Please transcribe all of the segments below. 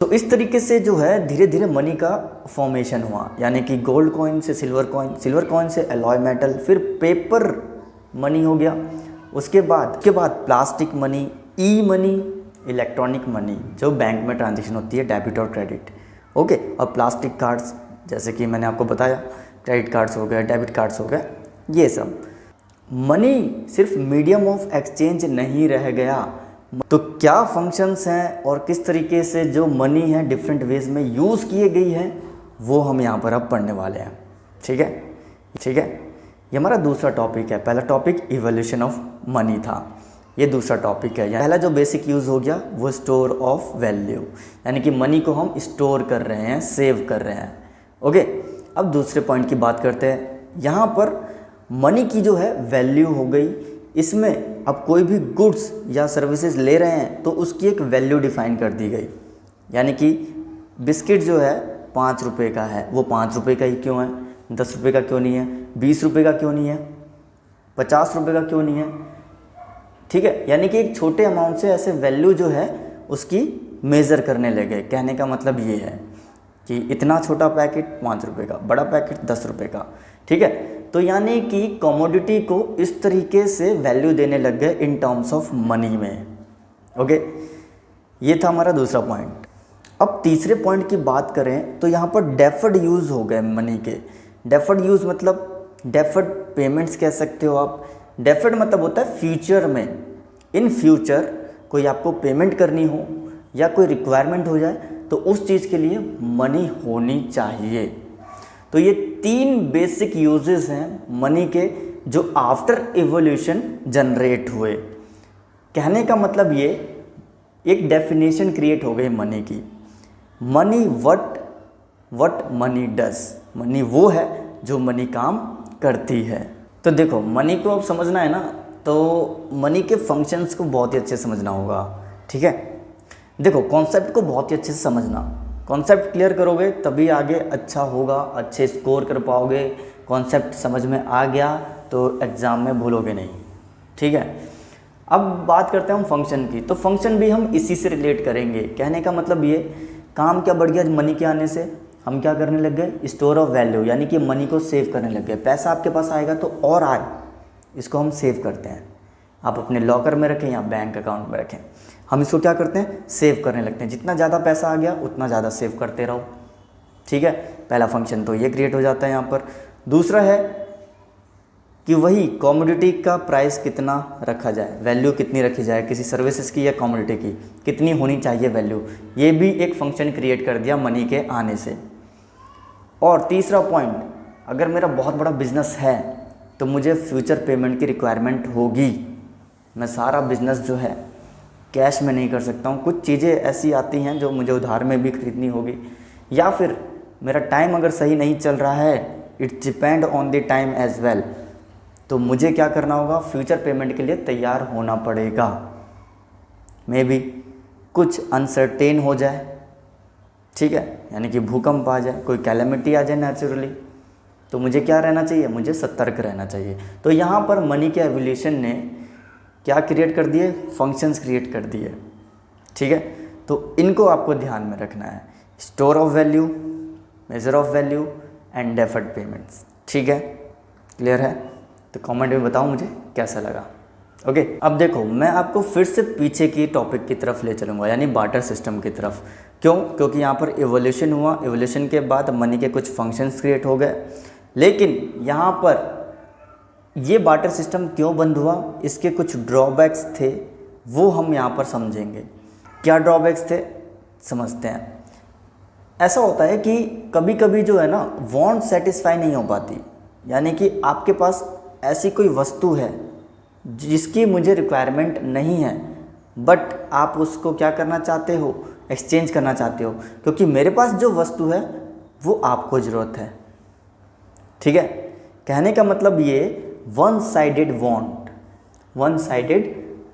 तो इस तरीके से जो है धीरे धीरे मनी का फॉर्मेशन हुआ, यानी कि गोल्ड कॉइन से सिल्वर कॉइन से एलॉय मेटल, फिर पेपर मनी हो गया। उसके बाद प्लास्टिक मनी, ई मनी, इलेक्ट्रॉनिक मनी जो बैंक में ट्रांजेक्शन होती है, डेबिट और क्रेडिट। ओके, और प्लास्टिक कार्ड्स जैसे कि मैंने आपको बताया, क्रेडिट कार्ड्स हो गए, डेबिट कार्ड्स हो गए, ये सब। मनी सिर्फ मीडियम ऑफ एक्सचेंज नहीं रह गया। तो क्या फंक्शंस हैं और किस तरीके से जो मनी है डिफरेंट वेज में यूज़ किए गई है, वो हम यहाँ पर अब पढ़ने वाले हैं। ठीक है, ये हमारा दूसरा टॉपिक है। पहला टॉपिक इवोल्यूशन ऑफ मनी था, ये दूसरा टॉपिक है। पहला जो बेसिक यूज़ हो गया वो स्टोर ऑफ वैल्यू, यानी कि मनी को हम स्टोर कर रहे हैं, सेव कर रहे हैं। ओके, अब दूसरे पॉइंट की बात करते हैं। यहाँ पर मनी की जो है वैल्यू हो गई, इसमें अब कोई भी गुड्स या सर्विसेज ले रहे हैं तो उसकी एक वैल्यू डिफाइन कर दी गई। यानी कि बिस्किट जो है 5 रुपये का है, वो 5 रुपये का ही क्यों है, 10 रुपये का क्यों नहीं है, 20 रुपये का क्यों नहीं है, 50 रुपये का क्यों नहीं है। ठीक है, यानी कि एक छोटे अमाउंट से ऐसे वैल्यू जो है उसकी मेज़र करने लगे। कहने का मतलब ये है कि इतना छोटा पैकेट 5 रुपये का, बड़ा पैकेट 10 रुपये का। ठीक है, तो यानी कि कमोडिटी को इस तरीके से वैल्यू देने लग गए इन टर्म्स ऑफ मनी में। ओके, ये था हमारा दूसरा पॉइंट। अब तीसरे पॉइंट की बात करें तो यहाँ पर डेफर्ड यूज़ हो गए मनी के। डेफर्ड यूज़ मतलब डेफर्ड पेमेंट्स कह सकते हो आप। डेफर्ड मतलब होता है फ्यूचर में, इन फ्यूचर कोई आपको पेमेंट करनी हो या कोई रिक्वायरमेंट हो जाए तो उस चीज़ के लिए मनी होनी चाहिए। तो ये 3 बेसिक यूजेस हैं मनी के जो आफ्टर इवोल्यूशन जनरेट हुए। कहने का मतलब ये एक डेफिनेशन क्रिएट हो गई मनी की। Money what money does, money वो है जो मनी काम करती है। तो देखो, मनी को अब समझना है ना, तो मनी के फंक्शंस को बहुत ही अच्छे से समझना होगा। ठीक है, देखो कॉन्सेप्ट को बहुत ही अच्छे से समझना, कॉन्सेप्ट क्लियर करोगे तभी आगे अच्छा होगा, अच्छे स्कोर कर पाओगे। कॉन्सेप्ट समझ में आ गया तो एग्ज़ाम में भूलोगे नहीं। ठीक है, अब बात करते हैं हम फंक्शन की। तो फंक्शन भी हम इसी से रिलेट करेंगे। कहने का मतलब ये, काम क्या बढ़ गया मनी के आने से, हम क्या करने लग गए, स्टोर ऑफ वैल्यू, यानी कि मनी को सेव करने लग गए। पैसा आपके पास आएगा तो और आए, इसको हम सेव करते हैं। आप अपने लॉकर में रखें या बैंक अकाउंट में रखें, हम इसको क्या करते हैं, सेव करने लगते हैं। जितना ज़्यादा पैसा आ गया उतना ज़्यादा सेव करते रहो। ठीक है, पहला फंक्शन तो ये क्रिएट हो जाता है यहाँ पर। दूसरा है कि वही कमोडिटी का प्राइस कितना रखा जाए, वैल्यू कितनी रखी जाए, किसी सर्विसेज की या कमोडिटी की कितनी होनी चाहिए वैल्यू, ये भी एक फंक्शन क्रिएट कर दिया मनी के आने से। और तीसरा पॉइंट, अगर मेरा बहुत बड़ा बिजनेस है तो मुझे फ्यूचर पेमेंट की रिक्वायरमेंट होगी। मैं सारा बिजनेस जो है कैश में नहीं कर सकता हूँ, कुछ चीज़ें ऐसी आती हैं जो मुझे उधार में भी खरीदनी होगी, या फिर मेरा टाइम अगर सही नहीं चल रहा है, it's depend on the time as well, तो मुझे क्या करना होगा, फ्यूचर पेमेंट के लिए तैयार होना पड़ेगा। मे बी कुछ अनसर्टेन हो जाए, ठीक है, यानी कि भूकंप आ जाए, कोई कैलेमिटी आ जाए नेचुरली, तो मुझे क्या रहना चाहिए, मुझे सतर्क रहना चाहिए। तो यहाँ पर मनी के एवोल्यूशन ने क्या क्रिएट कर दिए, फंक्शंस क्रिएट कर दिए। ठीक है, तो इनको आपको ध्यान में रखना है, store of value, measure of value and deferred payments. ठीक है, क्लियर है? तो कमेंट में बताओ मुझे कैसा लगा। ओके, अब देखो मैं आपको फिर से पीछे की टॉपिक की तरफ ले चलूँगा, यानी बार्टर सिस्टम की तरफ। क्यों? क्योंकि यहाँ पर इवोल्यूशन हुआ, इवोल्यूशन के बाद मनी के कुछ फंक्शंस क्रिएट हो गए, लेकिन यहाँ पर ये बार्टर सिस्टम क्यों बंद हुआ, इसके कुछ ड्रॉबैक्स थे, वो हम यहाँ पर समझेंगे। क्या ड्रॉबैक्स थे समझते हैं। ऐसा होता है कि कभी कभी जो है ना वांट सेटिस्फाई नहीं हो पाती, यानी कि आपके पास ऐसी कोई वस्तु है जिसकी मुझे रिक्वायरमेंट नहीं है, बट आप उसको क्या करना चाहते हो, एक्सचेंज करना चाहते हो, क्योंकि मेरे पास जो वस्तु है वो आपको ज़रूरत है। ठीक है, कहने का मतलब ये वन साइडेड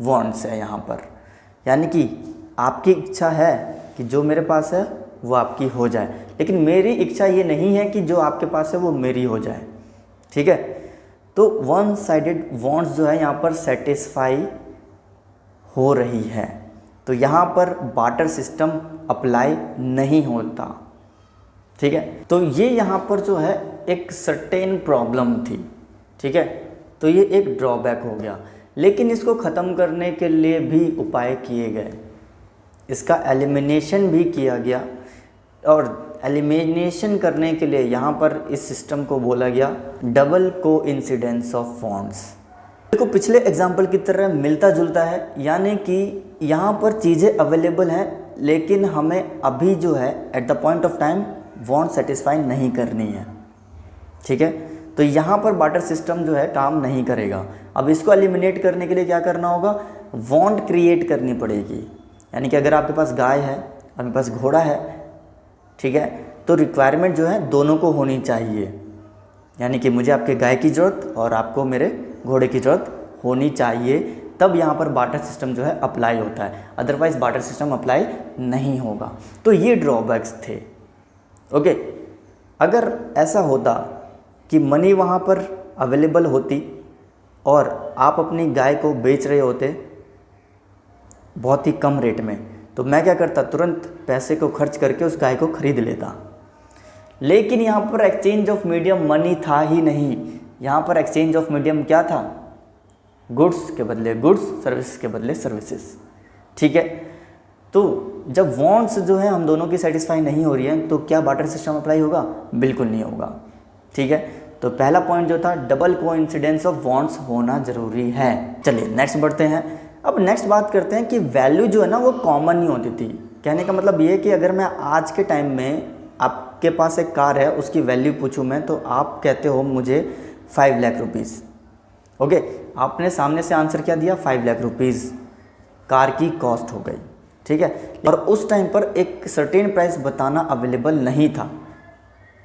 वांट्स है यहाँ पर, यानी कि आपकी इच्छा है कि जो मेरे पास है वो आपकी हो जाए, लेकिन मेरी इच्छा ये नहीं है कि जो आपके पास है वो मेरी हो जाए। ठीक है, तो वन साइडेड वांट्स जो है यहाँ पर सेटिस्फाई हो रही है। तो यहाँ पर बार्टर सिस्टम अप्लाई नहीं होता। ठीक है, तो ये यहाँ पर जो है एक सर्टेन प्रॉब्लम थी। ठीक है, तो ये एक ड्रॉबैक हो गया, लेकिन इसको ख़त्म करने के लिए भी उपाय किए गए, इसका एलिमिनेशन भी किया गया। और एलिमिनेशन करने के लिए यहाँ पर इस सिस्टम को बोला गया डबल कोइंसिडेंस ऑफ बॉन्ड्स। देखो पिछले एग्जाम्पल की तरह मिलता जुलता है, यानी कि यहाँ पर चीज़ें अवेलेबल हैं, लेकिन हमें अभी जो है at the point of time bound satisfy नहीं करनी है। ठीक है, तो यहाँ पर बार्टर सिस्टम जो है काम नहीं करेगा। अब इसको एलिमिनेट करने के लिए क्या करना होगा, बॉन्ड क्रिएट करनी पड़ेगी। यानी कि अगर आपके पास गाय है, आपके पास घोड़ा है, ठीक है, तो रिक्वायरमेंट जो है दोनों को होनी चाहिए। यानी कि मुझे आपके गाय की ज़रूरत और आपको मेरे घोड़े की ज़रूरत होनी चाहिए, तब यहाँ पर बार्टर सिस्टम जो है अप्लाई होता है, अदरवाइज़ बार्टर सिस्टम अप्लाई नहीं होगा। तो ये ड्रॉबैक्स थे। ओके, अगर ऐसा होता कि मनी वहाँ पर अवेलेबल होती और आप अपनी गाय को बेच रहे होते बहुत ही कम रेट में, तो मैं क्या करता, तुरंत पैसे को खर्च करके उस गाय को खरीद लेता। लेकिन यहाँ पर एक्सचेंज ऑफ मीडियम मनी था ही नहीं। यहाँ पर एक्सचेंज ऑफ मीडियम क्या था, गुड्स के बदले गुड्स, सर्विस के बदले सर्विसेज। ठीक है, तो जब वॉन्ट्स जो है हम दोनों की सेटिस्फाई नहीं हो रही है, तो क्या बार्टर सिस्टम अप्लाई होगा, बिल्कुल नहीं होगा। ठीक है, तो पहला पॉइंट जो था डबल कोइंसिडेंस ऑफ वॉन्ट्स होना ज़रूरी है। चलिए नेक्स्ट बढ़ते हैं। अब नेक्स्ट बात करते हैं कि वैल्यू जो है ना वो कॉमन नहीं होती थी। कहने का मतलब ये कि अगर मैं आज के टाइम में आपके पास एक कार है, उसकी वैल्यू पूछूं मैं, तो आप कहते हो मुझे 5 लाख रुपीज़। ओके, आपने सामने से आंसर क्या दिया, 5 लाख रुपीज़ कार की कॉस्ट हो गई। ठीक है, और उस टाइम पर एक सर्टेन प्राइस बताना अवेलेबल नहीं था,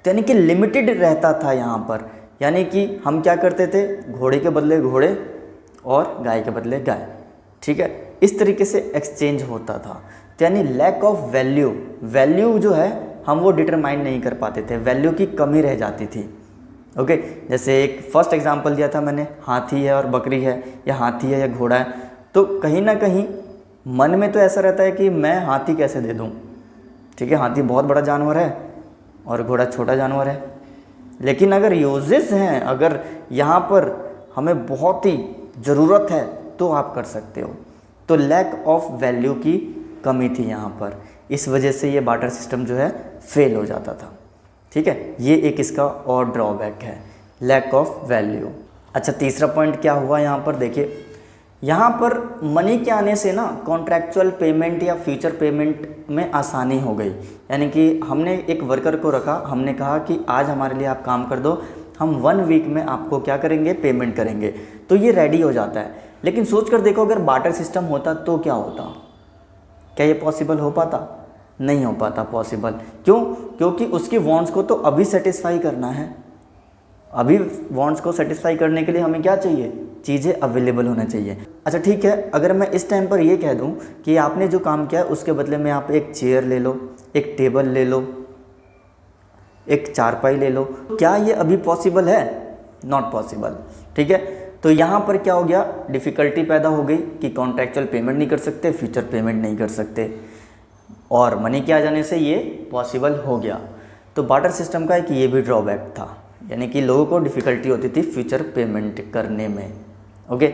यानी कि लिमिटेड रहता था यहाँ पर। यानी कि हम क्या करते थे, घोड़े के बदले घोड़े और गाय के बदले गाय। ठीक है, इस तरीके से एक्सचेंज होता था। तो यानी लैक ऑफ वैल्यू जो है हम वो डिटरमाइन नहीं कर पाते थे, वैल्यू की कमी रह जाती थी। ओके, जैसे एक फर्स्ट एग्जांपल दिया था मैंने, हाथी है और बकरी है, या हाथी है या घोड़ा है, तो कहीं ना कहीं मन में तो ऐसा रहता है कि मैं हाथी कैसे दे दूं। ठीक है, हाथी बहुत बड़ा जानवर है और घोड़ा छोटा जानवर है। लेकिन अगर यूजेस हैं, अगर यहाँ पर हमें बहुत ही ज़रूरत है, तो आप कर सकते हो। तो लैक ऑफ वैल्यू की कमी थी यहाँ पर, इस वजह से ये बार्टर सिस्टम जो है फेल हो जाता था। ठीक है, ये एक इसका और ड्रॉबैक है, लैक ऑफ वैल्यू। अच्छा, तीसरा पॉइंट क्या हुआ यहाँ पर, देखिए यहाँ पर मनी के आने से ना कॉन्ट्रैक्चुअल पेमेंट या फ्यूचर पेमेंट में आसानी हो गई। यानी कि हमने एक वर्कर को रखा, हमने कहा कि आज हमारे लिए आप काम कर दो, हम 1 वीक में आपको क्या करेंगे, पेमेंट करेंगे, तो ये रेडी हो जाता है। लेकिन सोच कर देखो, अगर बार्टर सिस्टम होता तो क्या होता, क्या ये पॉसिबल हो पाता, नहीं हो पाता पॉसिबल। क्यों, क्योंकि उसकी वॉन्ट्स को तो अभी सेटिस्फाई करना है। अभी वॉन्ट्स को सेटिस्फाई करने के लिए हमें क्या चाहिए, चीज़ें अवेलेबल होना चाहिए। अच्छा ठीक है, अगर मैं इस टाइम पर ये कह दूं कि आपने जो काम किया उसके बदले में आप एक चेयर ले लो, एक टेबल ले लो, एक चारपाई ले लो, क्या ये अभी पॉसिबल है, नॉट पॉसिबल। ठीक है, तो यहाँ पर क्या हो गया, डिफ़िकल्टी पैदा हो गई कि कॉन्ट्रैक्चुअल पेमेंट नहीं कर सकते, फ्यूचर पेमेंट नहीं कर सकते, और मनी के आ जाने से ये पॉसिबल हो गया। तो बार्टर सिस्टम का एक ये भी ड्रॉबैक था, यानी कि लोगों को डिफ़िकल्टी होती थी फ्यूचर पेमेंट करने में। ओके,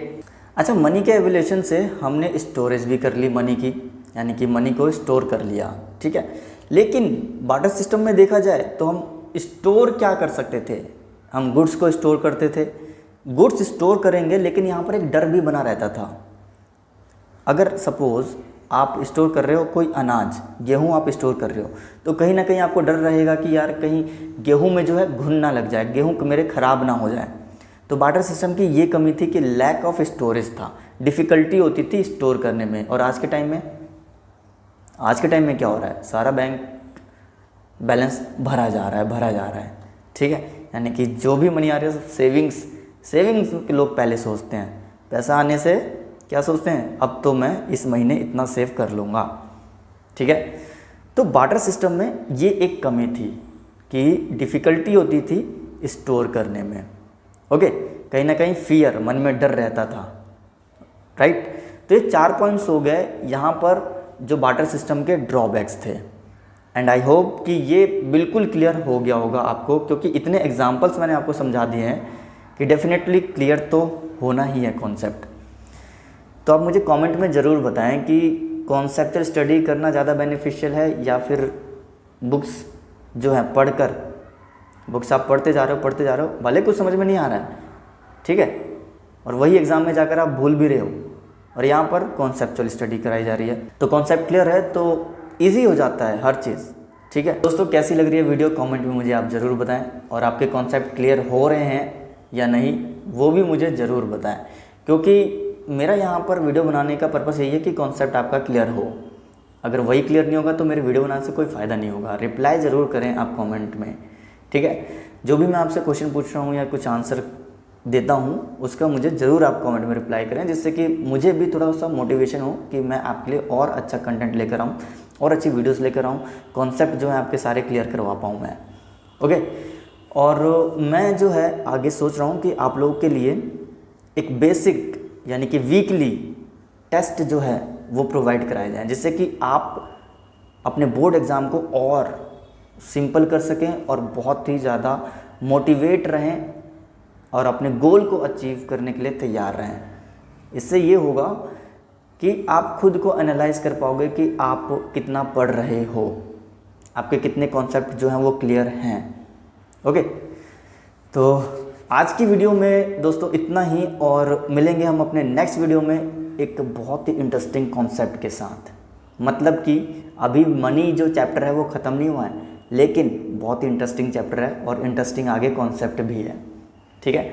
अच्छा, मनी के एवोल्यूशन से हमने स्टोरेज भी कर ली मनी की, यानी कि मनी को स्टोर कर लिया। ठीक है, लेकिन बार्टर सिस्टम में देखा जाए तो हम स्टोर क्या कर सकते थे, हम गुड्स को स्टोर करते थे। गुड्स स्टोर करेंगे, लेकिन यहाँ पर एक डर भी बना रहता था। अगर सपोज़ आप स्टोर कर रहे हो कोई अनाज, गेहूं आप स्टोर कर रहे हो, तो कहीं ना कहीं आपको डर रहेगा कि यार कहीं गेहूं में जो है घुन ना लग जाए, गेहूं मेरे ख़राब ना हो जाए। तो बार्टर सिस्टम की ये कमी थी कि लैक ऑफ स्टोरेज था, डिफ़िकल्टी होती थी स्टोर करने में। और आज के टाइम में क्या हो रहा है, सारा बैंक बैलेंस भरा जा रहा है। ठीक है, यानी कि जो भी मनी आ रही है सेविंग्स के लोग पहले सोचते हैं, पैसा आने से क्या सोचते हैं, अब तो मैं इस महीने इतना सेव कर लूँगा। ठीक है, तो बार्टर सिस्टम में ये एक कमी थी कि डिफ़िकल्टी होती थी स्टोर करने में। ओके, कहीं ना कहीं फियर, मन में डर रहता था। राइट, तो ये 4 पॉइंट्स हो गए यहाँ पर जो बार्टर सिस्टम के ड्रॉबैक्स थे। एंड आई होप कि ये बिल्कुल क्लियर हो गया होगा आपको, क्योंकि इतने एग्जांपल्स मैंने आपको समझा दिए हैं कि डेफिनेटली क्लियर तो होना ही है कॉन्सेप्ट। तो आप मुझे कमेंट में ज़रूर बताएं कि कॉन्सेप्चुअल स्टडी करना ज़्यादा बेनिफिशियल है या फिर बुक्स जो है पढ़कर, बुक्स आप पढ़ते जा रहे हो भले कुछ समझ में नहीं आ रहा है, ठीक है, और वही एग्ज़ाम में जाकर आप भूल भी रहे हो, और यहाँ पर कॉन्सेप्चुअल स्टडी कराई जा रही है। तो कॉन्सेप्ट क्लियर है तो ईजी हो जाता है हर चीज़, ठीक है। दोस्तों कैसी लग रही है वीडियो कमेंट में मुझे आप ज़रूर बताएं, और आपके कॉन्सेप्ट क्लियर हो रहे हैं या नहीं वो भी मुझे ज़रूर बताएं, क्योंकि मेरा यहाँ पर वीडियो बनाने का पर्पस यही है कि कॉन्सेप्ट आपका क्लियर हो। अगर वही क्लियर नहीं होगा तो मेरे वीडियो बनाने से कोई फ़ायदा नहीं होगा। रिप्लाई ज़रूर करें आप कॉमेंट में, ठीक है। जो भी मैं आपसे क्वेश्चन पूछ रहा हूँ या कुछ आंसर देता हूँ उसका मुझे ज़रूर आप कमेंट में रिप्लाई करें, जिससे कि मुझे भी थोड़ा सा मोटिवेशन हो कि मैं आपके लिए और अच्छा कंटेंट लेकर आऊँ और अच्छी वीडियोस लेकर आऊँ, कॉन्सेप्ट जो है आपके सारे क्लियर करवा पाऊँ मैं, ओके। और मैं जो है आगे सोच रहा हूँ कि आप लोगों के लिए एक बेसिक यानी कि वीकली टेस्ट जो है वो प्रोवाइड कराए जाएँ, जिससे कि आप अपने बोर्ड एग्ज़ाम को और सिंपल कर सकें और बहुत ही ज़्यादा मोटिवेट रहें और अपने गोल को अचीव करने के लिए तैयार रहें। इससे ये होगा कि आप खुद को एनालाइज कर पाओगे कि आप कितना पढ़ रहे हो, आपके कितने कॉन्सेप्ट जो हैं वो क्लियर हैं, ओके। तो आज की वीडियो में दोस्तों इतना ही, और मिलेंगे हम अपने नेक्स्ट वीडियो में एक बहुत ही इंटरेस्टिंग कॉन्सेप्ट के साथ। मतलब कि अभी मनी जो चैप्टर है वो ख़त्म नहीं हुआ है, लेकिन बहुत ही इंटरेस्टिंग चैप्टर है और इंटरेस्टिंग आगे कॉन्सेप्ट भी है, ठीक है।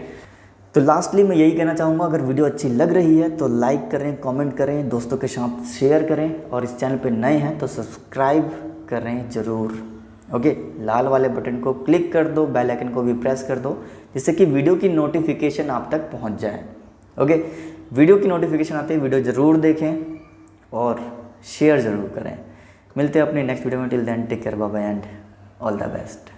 तो लास्टली मैं यही कहना चाहूँगा, अगर वीडियो अच्छी लग रही है तो लाइक करें, कमेंट करें, दोस्तों के साथ शेयर करें, और इस चैनल पे नए हैं तो सब्सक्राइब करें ज़रूर, ओके। लाल वाले बटन को क्लिक कर दो, बेल आइकन को भी प्रेस कर दो, जिससे कि वीडियो की नोटिफिकेशन आप तक पहुँच जाए, ओके। वीडियो की नोटिफिकेशन आते ही वीडियो ज़रूर देखें और शेयर ज़रूर करें। मिलते हैं अपनी नेक्स्ट वीडियो में। Till then take care, bye bye and all the best.